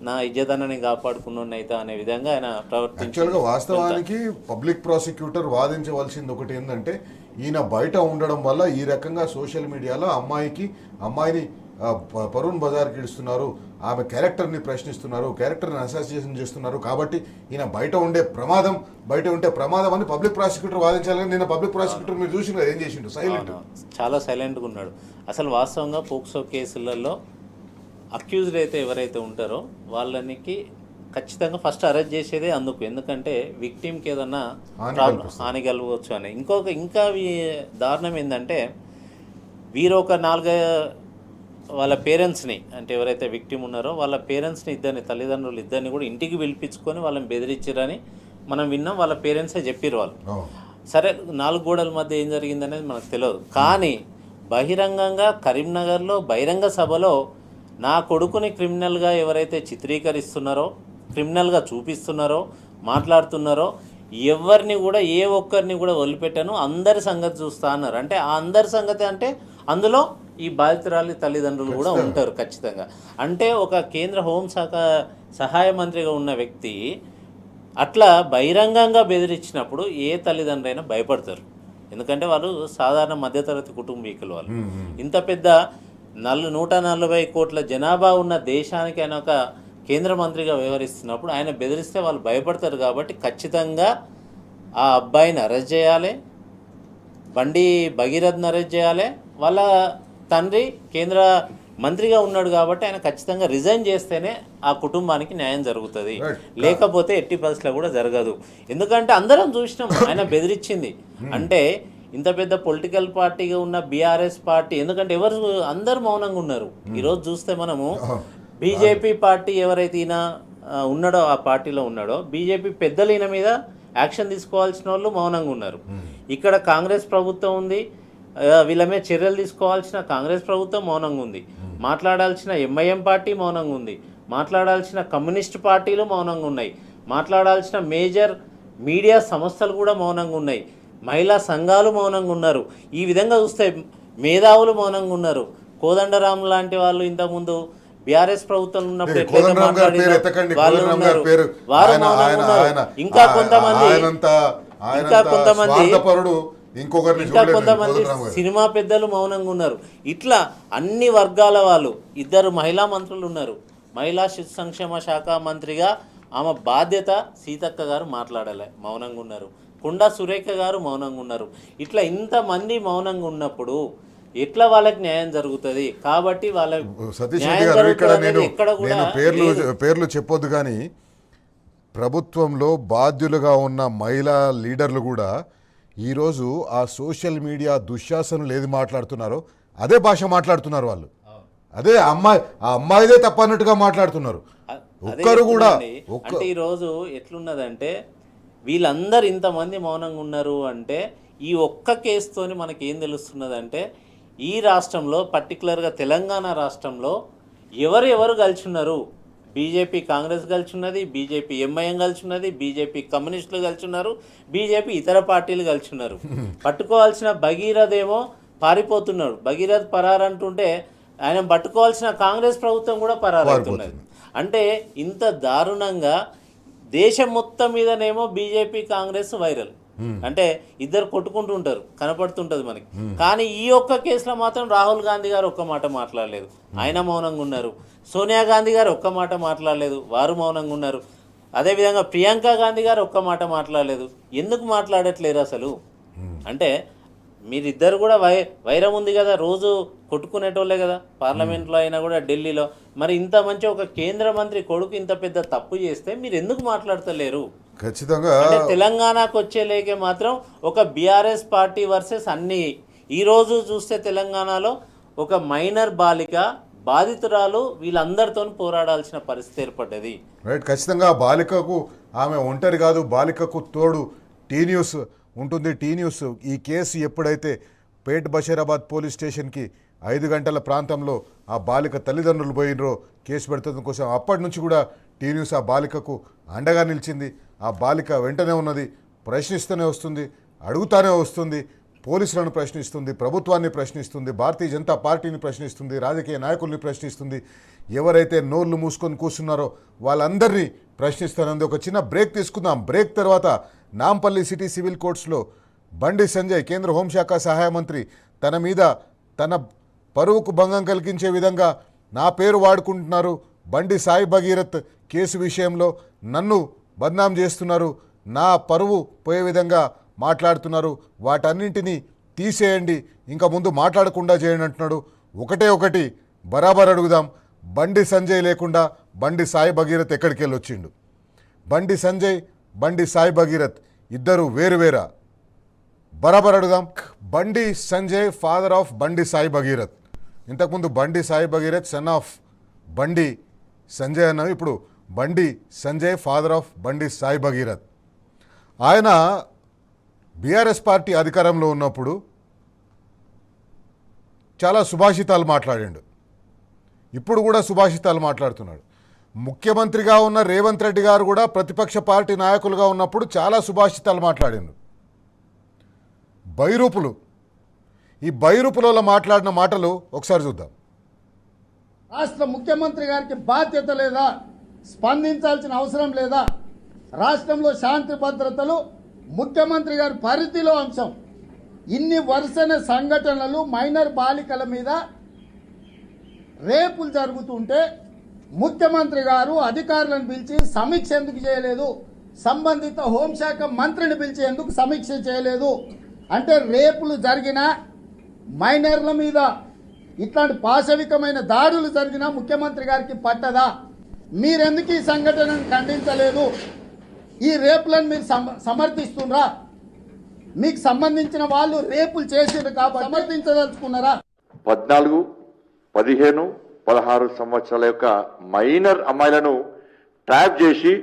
S2: నా ఇజ్జతని కాపాడుకున్నాను అయితే అనే విధంగా ఆయన
S1: యాక్చువల్గా వాస్తవానికి పబ్లిక్ ప్రాసిక్యూటర్ వాదించవలసింది ఒకటి ఏంటంటే, ఈయన బయట ఉండడం వల్ల ఈ రకంగా సోషల్ మీడియాలో అమ్మాయిని పరుణ్ బజార్కి ఇస్తున్నారు, ఆమె క్యారెక్టర్ని ప్రశ్నిస్తున్నారు, క్యారెక్టర్ని అసోసియేషన్ చేస్తున్నారు, కాబట్టి ఈయన బయట ఉంటే ప్రమాదం అని పబ్లిక్ ప్రాసిక్యూటర్ వాదించాలని. నిన్న పబ్లిక్ ప్రాసిక్యూటర్ మీరు చూసిన ఏం చేసిండు, సైలెంట్,
S2: చాలా సైలెంట్గా ఉన్నాడు. అసలు వాస్తవంగా పోక్సో కేసులలో అక్యూజ్డ్ అయితే ఎవరైతే ఉంటారో వాళ్ళకి ఖచ్చితంగా ఫస్ట్ అరెస్ట్ చేసేదే అందుకు. ఎందుకంటే విక్టిమ్కి ఏదన్నా హాని కలగవచ్చు అని. ఇంకా దారుణం ఏంటంటే వీరు ఒక 4 వాళ్ళ పేరెంట్స్ని, అంటే ఎవరైతే విక్టిమ్ ఉన్నారో వాళ్ళ పేరెంట్స్ని తల్లిదండ్రులు ఇద్దరిని కూడా ఇంటికి పిలిపించుకొని వాళ్ళని బెదిరించారని మనం విన్నాం. వాళ్ళ పేరెంట్సే చెప్పారు వాళ్ళు. సరే 4 గోడల మధ్య ఏం జరిగిందనేది మనకు తెలియదు. కానీ బహిరంగంగా కరీంనగర్లో బహిరంగ సభలో నా కొడుకుని క్రిమినల్గా ఎవరైతే చిత్రీకరిస్తున్నారో, క్రిమినల్గా చూపిస్తున్నారో, మాట్లాడుతున్నారో ఎవరిని కూడా ఏ ఒక్కరిని కూడా వదిలిపెట్టాను, అందరి సంగతి చూస్తా అన్నారు. అంటే ఆ అందరి సంగతి అంటే అందులో ఈ బాధితురాలి తల్లిదండ్రులు కూడా ఉంటారు ఖచ్చితంగా. అంటే ఒక కేంద్ర హోంశాఖ సహాయ మంత్రిగా ఉన్న వ్యక్తి అట్లా బహిరంగంగా బెదిరించినప్పుడు ఏ తల్లిదండ్రులైనా భయపడతారు. ఎందుకంటే వాళ్ళు సాధారణ మధ్యతరగతి కుటుంబీకులు. వాళ్ళు ఇంత పెద్ద 140 కోట్ల జనాభా ఉన్న దేశానికి ఆయన ఒక కేంద్ర మంత్రిగా వ్యవహరిస్తున్నప్పుడు ఆయన బెదిరిస్తే వాళ్ళు భయపడతారు. కాబట్టి ఖచ్చితంగా ఆ అబ్బాయిని అరెస్ట్ చేయాలి, బండి భగీరథ్ని అరెస్ట్ చేయాలి. వాళ్ళ తండ్రి కేంద్ర మంత్రిగా ఉన్నాడు కాబట్టి ఆయన ఖచ్చితంగా రిజైన్ చేస్తేనే ఆ కుటుంబానికి న్యాయం జరుగుతుంది, లేకపోతే ఎట్టి పరిస్థితుల్లో కూడా జరగదు. ఎందుకంటే అందరం చూసినాం ఆయన బెదిరించింది. అంటే ఇంత పెద్ద పొలిటికల్ పార్టీగా ఉన్న బీఆర్ఎస్ పార్టీ, ఎందుకంటే అందరు మౌనంగా ఉన్నారు. ఈరోజు చూస్తే మనము బీజేపీ పార్టీ ఎవరైతే ఈయన ఉన్నాడో, ఆ పార్టీలో ఉన్నాడో, బీజేపీ పెద్దలు ఈయన మీద యాక్షన్ తీసుకోవాల్సిన వాళ్ళు మౌనంగా ఉన్నారు. ఇక్కడ కాంగ్రెస్ ప్రభుత్వం ఉంది, వీళ్ళ మీద చర్యలు తీసుకోవాల్సిన కాంగ్రెస్ ప్రభుత్వం మౌనంగా ఉంది. మాట్లాడాల్సిన ఎంఐఎం పార్టీ మౌనంగా ఉంది, మాట్లాడాల్సిన కమ్యూనిస్ట్ పార్టీలు మౌనంగా ఉన్నాయి, మాట్లాడాల్సిన మేజర్ మీడియా సంస్థలు కూడా మౌనంగా ఉన్నాయి, మహిళా సంఘాలు మౌనంగా ఉన్నారు. ఈ విధంగా చూస్తే మేధావులు మౌనంగా ఉన్నారు. కోదండరాం లాంటి వాళ్ళు ఇంతకుముందు బీఆర్ఎస్ ప్రభుత్వం ఉన్నప్పుడు ఇంకా కొంతమంది సినిమా పెద్దలు మౌనంగా ఉన్నారు. ఇట్లా అన్ని వర్గాల వాళ్ళు, 2 మహిళా మంత్రులు ఉన్నారు. మహిళా శిశు సంక్షేమ శాఖ మంత్రిగా ఆమె బాధ్యత సీతక్క గారు మాట్లాడలే, మౌనంగా ఉన్నారు. కొండా సురేఖ గారు మౌనంగా ఉన్నారు. ఇట్లా ఇంతమంది మౌనంగా ఉన్నప్పుడు ఎట్లా వాళ్ళకి న్యాయం జరుగుతుంది? కాబట్టి వాళ్ళ
S1: సతీష్ రెడ్డి గారు ఇక్కడ నేను పేర్లు చెప్పొద్దు, కానీ ప్రభుత్వంలో బాధ్యులుగా ఉన్న మహిళా లీడర్లు కూడా ఈరోజు ఆ సోషల్ మీడియా దుశ్శాసనలు ఏది మాట్లాడుతున్నారో అదే భాష మాట్లాడుతున్నారు. వాళ్ళు అదే అమ్మాయిదే తప్పన్నట్టుగా మాట్లాడుతున్నారు. ఒక్కరు కూడా
S2: అంటే ఈరోజు ఎట్లున్నదంటే వీళ్ళందరూ ఇంతమంది మౌనంగా ఉన్నారు అంటే ఈ ఒక్క కేసుతోని మనకి ఏం తెలుస్తున్నదంటే ఈ రాష్ట్రంలో, పర్టికులర్గా తెలంగాణ రాష్ట్రంలో ఎవరు కలిసి ఉన్నారు. బీజేపీ కాంగ్రెస్ కలిసి ఉన్నది, బీజేపీ ఎంఐఎం కలిసి ఉన్నది, బీజేపీ కమ్యూనిస్టులు కలిసి ఉన్నారు, బీజేపీ ఇతర పార్టీలు కలిసి ఉన్నారు. పట్టుకోవాల్సిన భగీరథ్ ఏమో పారిపోతున్నాడు. భగీరథ్ పరారంటుంటే ఆయన పట్టుకోవాల్సిన కాంగ్రెస్ ప్రభుత్వం కూడా పరారవుతున్నది. అంటే ఇంత దారుణంగా దేశం మొత్తం మీదనేమో బీజేపీ కాంగ్రెస్ వైరల్. అంటే ఇద్దరు కొట్టుకుంటూ ఉంటారు, కనపడుతుంటుంది మనకి. కానీ ఈ ఒక్క కేసులో మాత్రం రాహుల్ గాంధీ గారు ఒక్క మాట మాట్లాడలేదు, ఆయన మౌనంగా ఉన్నారు. సోనియా గాంధీ గారు ఒక్క మాట మాట్లాడలేదు, వారు మౌనంగా ఉన్నారు. అదేవిధంగా ప్రియాంక గాంధీ గారు ఒక్క మాట మాట్లాడలేదు. ఎందుకు మాట్లాడట్లేరు అసలు? అంటే మీరిద్దరు కూడా వైరం ఉంది కదా, రోజు కొట్టుకునేటోళ్ళే కదా, పార్లమెంట్లో అయినా కూడా ఢిల్లీలో. మరి ఇంత మంచి ఒక కేంద్ర మంత్రి కొడుకు ఇంత పెద్ద తప్పు చేస్తే మీరు ఎందుకు మాట్లాడతలేరు?
S1: ఖచ్చితంగా
S2: అంటే తెలంగాణకు వచ్చే లేకే మాత్రం ఒక బీఆర్ఎస్ పార్టీ వర్సెస్ అన్ని. ఈరోజు చూస్తే తెలంగాణలో ఒక మైనర్ బాలిక బాధితురాలు వీళ్ళందరితో పోరాడాల్సిన పరిస్థితి ఏర్పడ్డది.
S1: రైట్, ఖచ్చితంగా బాలికకు ఆమె ఒంటరి కాదు, బాలికకు తోడు టీ న్యూస్ ఉంటుంది. టీ న్యూస్ ఈ కేసు ఎప్పుడైతే పేట్ బషీరాబాద్ పోలీస్ స్టేషన్కి 5 గంటల ప్రాంతంలో ఆ బాలిక తల్లిదండ్రులు పోయినరో కేసు పెడుతుంది కోసం అప్పటి నుంచి కూడా టీ న్యూస్ ఆ బాలికకు అండగా నిలిచింది. ఆ బాలిక వెంటనే ఉన్నది, ప్రశ్నిస్తూనే వస్తుంది, అడుగుతానే వస్తుంది, పోలీసులను ప్రశ్నిస్తుంది, ప్రభుత్వాన్ని ప్రశ్నిస్తుంది, భారతీయ జనతా పార్టీని ప్రశ్నిస్తుంది, రాజకీయ నాయకుల్ని ప్రశ్నిస్తుంది. ఎవరైతే నోళ్ళు మూసుకొని కూర్చున్నారో వాళ్ళందరినీ ప్రశ్నిస్తానంది. ఒక చిన్న బ్రేక్ తీసుకుందాం. బ్రేక్ తర్వాత నాంపల్లి సిటీ సివిల్ కోర్ట్స్లో బండి సంజయ్ కేంద్ర హోంశాఖ సహాయ మంత్రి తన మీద తన పరువుకు భంగం కలిగించే విధంగా నా పేరు వాడుకుంటున్నారు, బండి సాయి భగీరథ్ కేసు విషయంలో నన్ను బద్నాం చేస్తున్నారు, నా పరువు పోయే విధంగా మాట్లాడుతున్నారు, వాటన్నింటినీ తీసేయండి, ఇంకా ముందు మాట్లాడకుండా చేయండి అంటున్నాడు. ఒకటి బరాబర్ అడుగుదాం, బండి సంజయ్ లేకుండా బండి సాయి భగీరథ్ ఎక్కడికి వెళ్ళి వచ్చిండు? బండి సంజయ్, బండి సాయి భగీరథ్ ఇద్దరు వేరువేరా? బరాబర్ అడుగుదాం. బండి సంజయ్ ఫాదర్ ఆఫ్ బండి సాయి భగీరథ్. ఇంతకుముందు బండి సాయి భగీరథ్ సన్ ఆఫ్ బండి సంజయ్ అన్నవి, ఇప్పుడు బండి సంజయ్ ఫాదర్ ఆఫ్ బండి సాయి భగీరథ్. ఆయన బీఆర్ఎస్ పార్టీ అధికారంలో ఉన్నప్పుడు చాలా సుభాషితాలు మాట్లాడాడు, ఇప్పుడు కూడా సుభాషితాలు మాట్లాడుతున్నాడు. ముఖ్యమంత్రిగా ఉన్న రేవంత్ రెడ్డి గారు కూడా ప్రతిపక్ష పార్టీ నాయకులుగా ఉన్నప్పుడు చాలా సుభాషితాలు మాట్లాడారు. బైరూపులు, ఈ బైరూపులలో మాట్లాడిన మాటలు ఒకసారి చూద్దాం.
S3: రాష్ట్ర ముఖ్యమంత్రి గారికి బాధ్యత లేదా? స్పందించాల్సిన అవసరం లేదా? రాష్ట్రంలో శాంతి భద్రతలు ముఖ్యమంత్రి గారి పరిధిలో అంశం. ఇన్ని వరుసైన సంఘటనలు, మైనర్ బాలికల మీద రేపులు జరుగుతుంటే ముఖ్యమంత్రి గారు అధికారులను పిలిచి సమీక్ష ఎందుకు చేయలేదు? సంబంధిత హోంశాఖ మంత్రిని పిలిచి ఎందుకు సమీక్ష చేయలేదు? అంటే రేపులు జరిగిన మైనర్ల మీద ఇట్లాంటి పాశవికమైన దాడులు జరిగినా ముఖ్యమంత్రి గారికి పట్టదా? మీరెందుకు ఈ సంఘటనను ఖండించలేదు? ఈ రేపులను మీరు సమర్థిస్తున్నారా? మీకు సంబంధించిన వాళ్ళు రేపులు చేసారు కాబట్టి సమర్థించదలుచుకున్నారా?
S4: 14, 15, 16 సంవత్సరాల యొక్క మైనర్ అమ్మాయిలను ట్రాప్ చేసి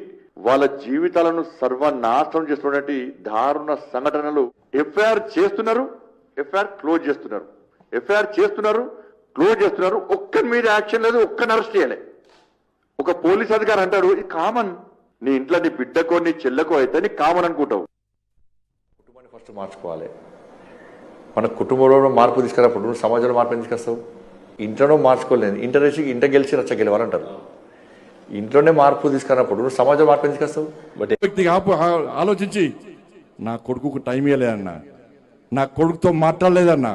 S4: వాళ్ళ జీవితాలను సర్వనాశనం చేస్తున్నటువంటి దారుణ సంఘటనలు ఎఫ్ఐఆర్ చేస్తున్నారు, ఎఫ్ఐఆర్ క్లోజ్ చేస్తున్నారు, ఎఫ్ఐఆర్ చేస్తున్నారు, క్లోజ్ చేస్తున్నారు. ఒక్కరి మీద యాక్షన్ లేదు, ఒక్కరిని అరెస్ట్ చేయలే. ఒక పోలీస్ అధికారి అంటాడు, ఇది కామన్, నీ ఇంట్లో నీ బిడ్డకో నీ చెల్లెకో అయితే నీ కామన్ అనుకుంటావు. కుటుంబాన్ని ఫస్ట్ మార్చుకోవాలి. మన కుటుంబంలో మార్పు తీసుకున్నప్పుడు సమాజంలో మార్పు తీసుకొస్తావు. ఇంట్లోనో మార్చుకోలేదు, ఇంట గెలిచి రచ్చ గెలవాలంటారు. ఇంట్లోనే మార్పు తీసుకున్నప్పుడు సమాజం మార్పు తీసుకొస్తావు. బట్
S5: వ్యక్తికి ఆలోచించి నా కొడుకుకు టైం ఇవ్వలేదన్నా, నా కొడుకుతో మాట్లాడలేదన్నా,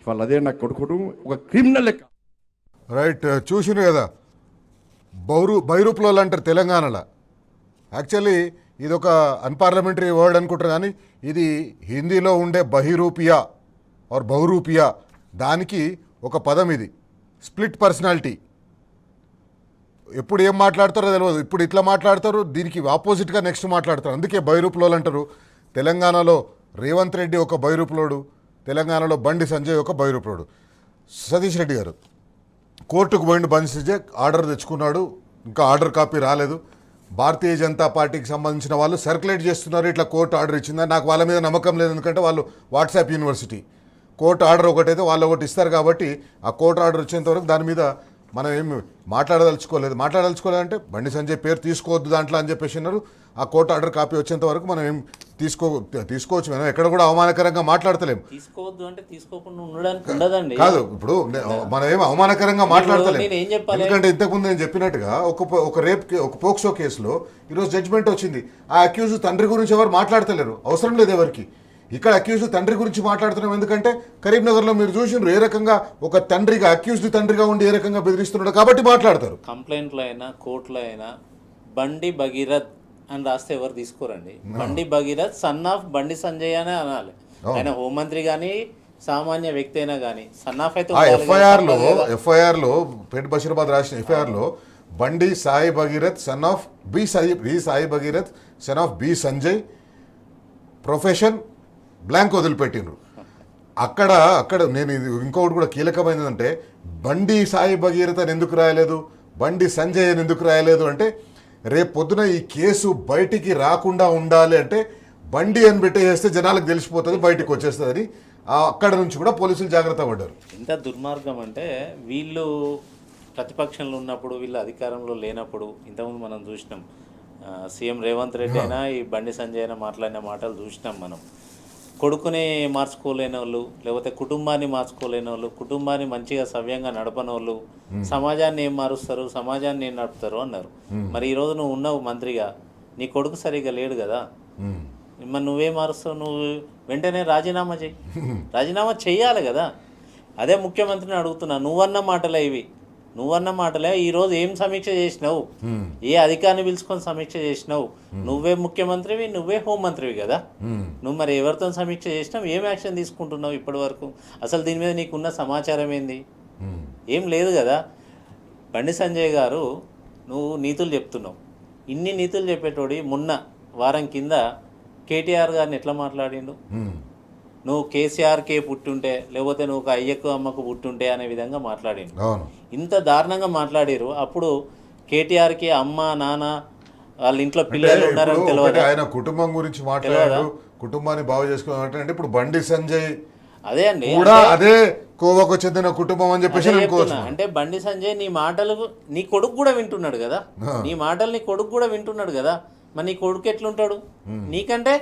S5: ఇవాళ అదే నా కొడుకు ఒక క్రిమినల్ లెక్క.
S1: రైట్, చూసిను కదా, బైరూపులో అంటారు తెలంగాణలో. యాక్చువల్లీ ఇది ఒక అన్పార్లమెంటరీ వర్డ్ అనుకుంటారు, కానీ ఇది హిందీలో ఉండే బహిరూపియా ఆర్ బహురూపియా, దానికి ఒక పదం ఇది. Split personality. ఎప్పుడు ఏం మాట్లాడతారో తెలియదు, ఇప్పుడు ఇట్లా మాట్లాడతారు, దీనికి ఆపోజిట్గా నెక్స్ట్ మాట్లాడతారు. అందుకే బైరూపులోలు అంటారు. తెలంగాణలో రేవంత్ రెడ్డి ఒక బైరూపులోడు, తెలంగాణలో బండి సంజయ్ ఒక బైరూపులోడు. సతీష్ రెడ్డి గారు కోర్టుకు పోయిండు, బండి సంజయ్ ఆర్డర్ తెచ్చుకున్నాడు, ఇంకా ఆర్డర్ కాపీ రాలేదు. భారతీయ జనతా పార్టీకి సంబంధించిన వాళ్ళు సర్క్యులేట్ చేస్తున్నారు, ఇట్లా కోర్టు ఆర్డర్ ఇచ్చిందా. నాకు వాళ్ళ మీద నమ్మకం లేదు, ఎందుకంటే వాళ్ళు వాట్సాప్ యూనివర్సిటీ. కోర్టు ఆర్డర్ ఒకటైతే వాళ్ళు ఒకటి ఇస్తారు, కాబట్టి ఆ కోర్టు ఆర్డర్ వచ్చేంతవరకు దాని మీద మనం ఏమి మాట్లాడదలుచుకోలేదంటే బండి సంజయ్ పేరు తీసుకోవద్దు దాంట్లో అని చెప్పేసి అన్నారు. ఆ కోర్టు ఆర్డర్ కాపీ వచ్చేంత వరకు మనం ఏం తీసుకోవచ్చు, మనం ఎక్కడ కూడా అవమానకరంగా మాట్లాడతలేం.
S2: తీసుకోవద్దు అంటే తీసుకోకుండా ఉండడానికి ఉండదండి.
S1: కాదు, ఇప్పుడు మనం ఏం అవమానకరంగా మాట్లాడతలేం. ఎందుకంటే ఇంతకుముందు నేను చెప్పినట్టుగా ఒక పోక్సో కేసులో ఈరోజు జడ్జిమెంట్ వచ్చింది. ఆ అక్యూజ్ తండ్రి గురించి ఎవరు మాట్లాడతలేరు, అవసరం లేదు ఎవరికి. ఇక్కడ అక్యూజ్ తండ్రి గురించి మాట్లాడుతున్నాం, ఎందుకంటే కరీంనగర్లో మీరు చూసినారు ఏ రకంగా ఒక తండ్రిగా, అక్యూజ్డ్ తండ్రిగా ఉండి ఏ రకంగా బెదిరిస్తున్నాడు, కాబట్టి మాట్లాడతారు.
S2: కంప్లైంట్లో అయినా కోర్టులో అయినా బండి భగీరథ్ అని రాస్తే ఎవరు తీసుకోరండి. బండి భగీరథ్ సన్ ఆఫ్ బండి సంజయ్ అనే అనాలి. ఆయన హోంమంత్రి కానీ సామాన్య వ్యక్తి అయినా కానీ సన్నాఫ్ అయితే
S1: ఆ
S2: ఉండాలి కదా, తప్పదు కదా.
S1: ఎఫ్ఐఆర్లో పేట బషీరాబాద్ రాసిన ఎఫ్ఐఆర్లో Bandi Sai Bhagirath son of B Sai Bhagirath son of B Sanjay profession blank వదిలిపెట్టిండ్రు. అక్కడ నేను ఇది ఇంకొకటి కూడా కీలకమైనది అంటే బండి సాయి భగీరథ్ అని ఎందుకు రాయలేదు, బండి సంజయ్ అని ఎందుకు రాయలేదు అంటే రేపు పొద్దున ఈ కేసు బయటికి రాకుండా ఉండాలి అంటే బండి అని పెట్టేస్తే జనాలకు తెలిసిపోతుంది, బయటికి వచ్చేస్తుంది. అక్కడ నుంచి కూడా పోలీసులు జాగ్రత్త పడ్డారు.
S2: ఎంత దుర్మార్గం అంటే వీళ్ళు ప్రతిపక్షంలో ఉన్నప్పుడు, వీళ్ళు అధికారంలో లేనప్పుడు, ఇంతకుముందు మనం చూసినాం సీఎం రేవంత్ రెడ్డి అయినా ఈ బండి సంజయ్ అయినా మాట్లాడిన మాటలు చూసినాం మనం. కొడుకుని మార్చుకోలేని వాళ్ళు, లేకపోతే కుటుంబాన్ని మార్చుకోలేని వాళ్ళు, కుటుంబాన్ని మంచిగా సవ్యంగా నడపని వాళ్ళు సమాజాన్ని ఏం మారుస్తారు, సమాజాన్ని ఏం నడుపుతారు అన్నారు. మరి ఈరోజు నువ్వు ఉన్నావు మంత్రిగా, నీ కొడుకు సరిగ్గా లేడు కదా, మరి నువ్వే మారుస్తావు? నువ్వు వెంటనే రాజీనామా చేయి, రాజీనామా చెయ్యాలి కదా. అదే ముఖ్యమంత్రిని అడుగుతున్నా, నువ్వన్న మాటలే ఇవి, నువ్వన్న మాటలే. ఈరోజు ఏం సమీక్ష చేసినావు, ఏ అధికారిని పిలుచుకొని సమీక్ష చేసినావు? నువ్వే ముఖ్యమంత్రివి, నువ్వే హోంమంత్రివి కదా, నువ్వు మరి ఎవరితో సమీక్ష చేసినావు, ఏం యాక్షన్ తీసుకుంటున్నావు ఇప్పటి వరకు? అసలు దీని మీద నీకున్న సమాచారం ఏంది? ఏం లేదు కదా. బండి సంజయ్ గారు, నువ్వు నీతులు చెప్తున్నావు. ఇన్ని నీతులు చెప్పేటోడి మొన్న వారం కింద కేటీఆర్ గారిని ఎట్లా మాట్లాడిండు? నువ్వు కేసీఆర్కే పుట్టుంటే, లేకపోతే నువ్వు ఒక అయ్యకు అమ్మకు పుట్టుంటే అనే విధంగా మాట్లాడిండు. ఇంత దారుణంగా మాట్లాడారు. అప్పుడు కేటీఆర్కి అమ్మ నాన్న వాళ్ళ ఇంట్లో పిల్లలు ఉన్నారని తెలియదు.
S1: ఆయన కుటుంబం గురించి మాట్లాడారు, కుటుంబాన్ని బాగు చేసుకోవాలంటే ఇప్పుడు బండి సంజయ్
S2: అదే అండి,
S1: కూడా అదే కోవకు చెందిన కుటుంబం అని చెప్పేసి
S2: అంటే బండి సంజయ్ నీ మాటలు నీ కొడుకు కూడా వింటున్నాడు కదా, నీ మాటలు నీ కొడుకు కూడా వింటున్నాడు కదా. మరి నీ కొడుకు ఎట్లుంటాడు? నీకంటే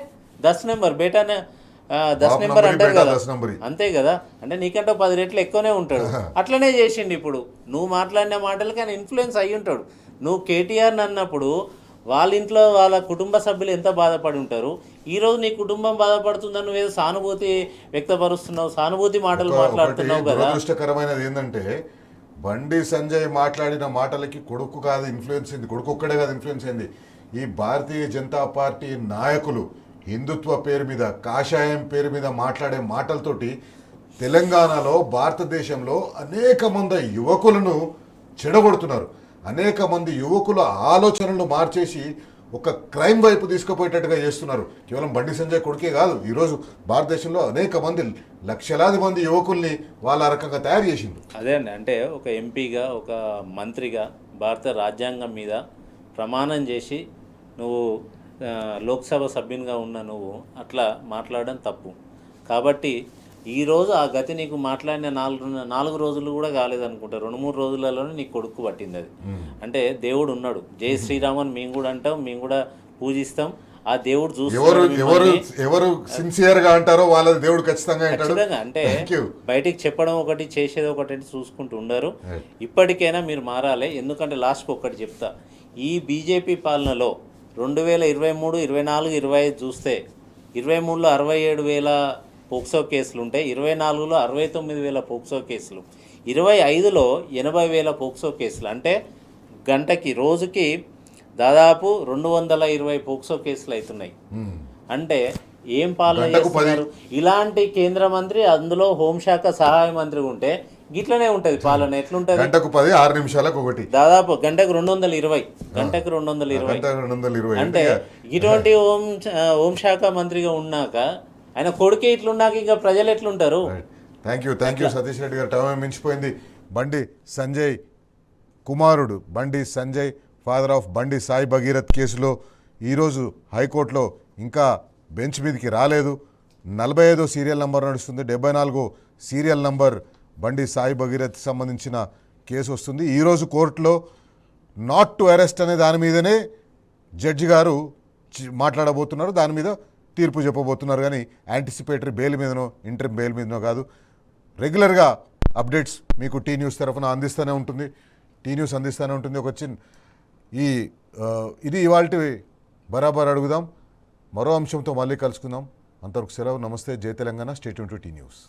S2: 10 నెంబర్ బేటానే 10 నెంబర్ అంటారు కదా, అంతే కదా. అంటే నీకంటే 10 రెట్లు ఎక్కువనే ఉంటాడు. అట్లనే చేసిండు. ఇప్పుడు నువ్వు మాట్లాడిన మాటలకి ఆయన ఇన్ఫ్లుయెన్స్ అయ్యి ఉంటాడు. నువ్వు కేటీఆర్ని అన్నప్పుడు వాళ్ళ ఇంట్లో వాళ్ళ కుటుంబ సభ్యులు ఎంత బాధపడి ఉంటారు. ఈరోజు నీ కుటుంబం బాధపడుతుందని నువ్వేదో సానుభూతి వ్యక్తపరుస్తున్నావు, సానుభూతి మాటలు మాట్లాడుతున్నావు కదా.
S1: దురదృష్టకరమైనది ఏంటంటే బండి సంజయ్ మాట్లాడిన మాటలకి కొడుకు కాదు ఇన్ఫ్లుయెన్స్ అయింది, కొడుకు ఒక్కడే కాదు ఇన్ఫ్లుయెన్స్ అయింది. ఈ భారతీయ జనతా పార్టీ నాయకులు హిందుత్వ పేరు మీద, కాషాయం పేరు మీద మాట్లాడే మాటలతోటి తెలంగాణలో, భారతదేశంలో అనేక మంది యువకులను చెడగొడుతున్నారు. అనేక మంది యువకుల ఆలోచనలు మార్చేసి ఒక క్రైమ్ వైపు తీసుకుపోయేటట్టుగా చేస్తున్నారు. కేవలం బండి సంజయ్ కొడుకే కాదు, ఈరోజు భారతదేశంలో అనేక మంది, లక్షలాది మంది యువకుల్ని వాళ్ళ రకంగా తయారు చేసింది.
S2: అదే అండి, అంటే ఒక ఎంపీగా, ఒక మంత్రిగా భారత రాజ్యాంగం మీద ప్రమాణం చేసి నువ్వు లోక్సభ సభ్యునిగా ఉన్న నువ్వు అట్లా మాట్లాడడం తప్పు. కాబట్టి ఈరోజు ఆ గతి నీకు మాట్లాడిన 4 రోజులు కూడా కాలేదనుకుంటా, 2-3 రోజులలోనే నీకు కొడుకు పట్టింది. అది అంటే దేవుడు ఉన్నాడు. జై శ్రీరామన్ మేము కూడా అంటాం, మేము కూడా పూజిస్తాం. ఆ దేవుడు
S1: ఎవరు సిన్సియర్ గా అంటారో వాళ్ళ దేవుడు ఖచ్చితంగా
S2: అంటే బయటికి చెప్పడం ఒకటి, చేసేది ఒకటి చూసుకుంటూ ఉండరు. ఇప్పటికైనా మీరు మారాలి. ఎందుకంటే లాస్ట్కి ఒకటి చెప్తా, ఈ బీజేపీ పాలనలో 2023, 24, 25 చూస్తే 23లో 67,000 పోక్సో కేసులు ఉంటాయి, 24లో 69,000 పోక్సో కేసులు, 25లో 80,000 పోక్సో కేసులు. అంటే గంటకి, రోజుకి దాదాపు 220 పోక్సో కేసులు అవుతున్నాయి. అంటే ఏం పాలన చేస్తున్నారు? ఇలాంటి కేంద్ర మంత్రి, అందులో హోంశాఖ సహాయ మంత్రి ఉంటే గిట్లనే ఉంటది పాలన. ఎట్లుంటది?
S1: గంటకు 10, 6 నిమిషాలకు ఒకటి,
S2: దాదాపు గంటకు 220, గంటకు 220. అంటే ఇటువంటి హోంశాఖ మంత్రిగా ఉన్నాక ఆయన కొడుకే ఇట్లున్నాక ఇంకా ప్రజలు ఎట్లుంటారు?
S1: థ్యాంక్ యూ సతీష్ రెడ్డి గారు. టైం మించిపోయింది. బండి సంజయ్ కుమారుడు బండి సంజయ్, ఫాదర్ ఆఫ్ బండి సాయి భగీరథ్ కేసులో ఈరోజు హైకోర్టులో ఇంకా బెంచ్ మీదకి రాలేదు. 45వ సీరియల్ నంబర్ నడుస్తుంది. 74వ సీరియల్ నంబర్ బండి సాయి భగీరథ్ సంబంధించిన కేసు వస్తుంది. ఈరోజు కోర్టులో నాట్ టు అరెస్ట్ అనే దాని మీదనే జడ్జి గారు మాట్లాడబోతున్నారు, దాని మీద తీర్పు చెప్పబోతున్నారు. కానీ యాంటిసిపేటరీ బెయిల్ మీదనో, ఇంటర్మ్ బెయిల్ మీదనో కాదు. రెగ్యులర్గా అప్డేట్స్ మీకు టీ న్యూస్ తరఫున అందిస్తూనే ఉంటుంది, టీ న్యూస్ అందిస్తూనే ఉంటుంది. ఒక ఇది ఇవాల్టి బరాబర్ అడుగుదాం. మరో అంశంతో మళ్ళీ కలుసుకుందాం. అంతవరకు సెలవు. నమస్తే. జై Telangana. Stay tune to T news.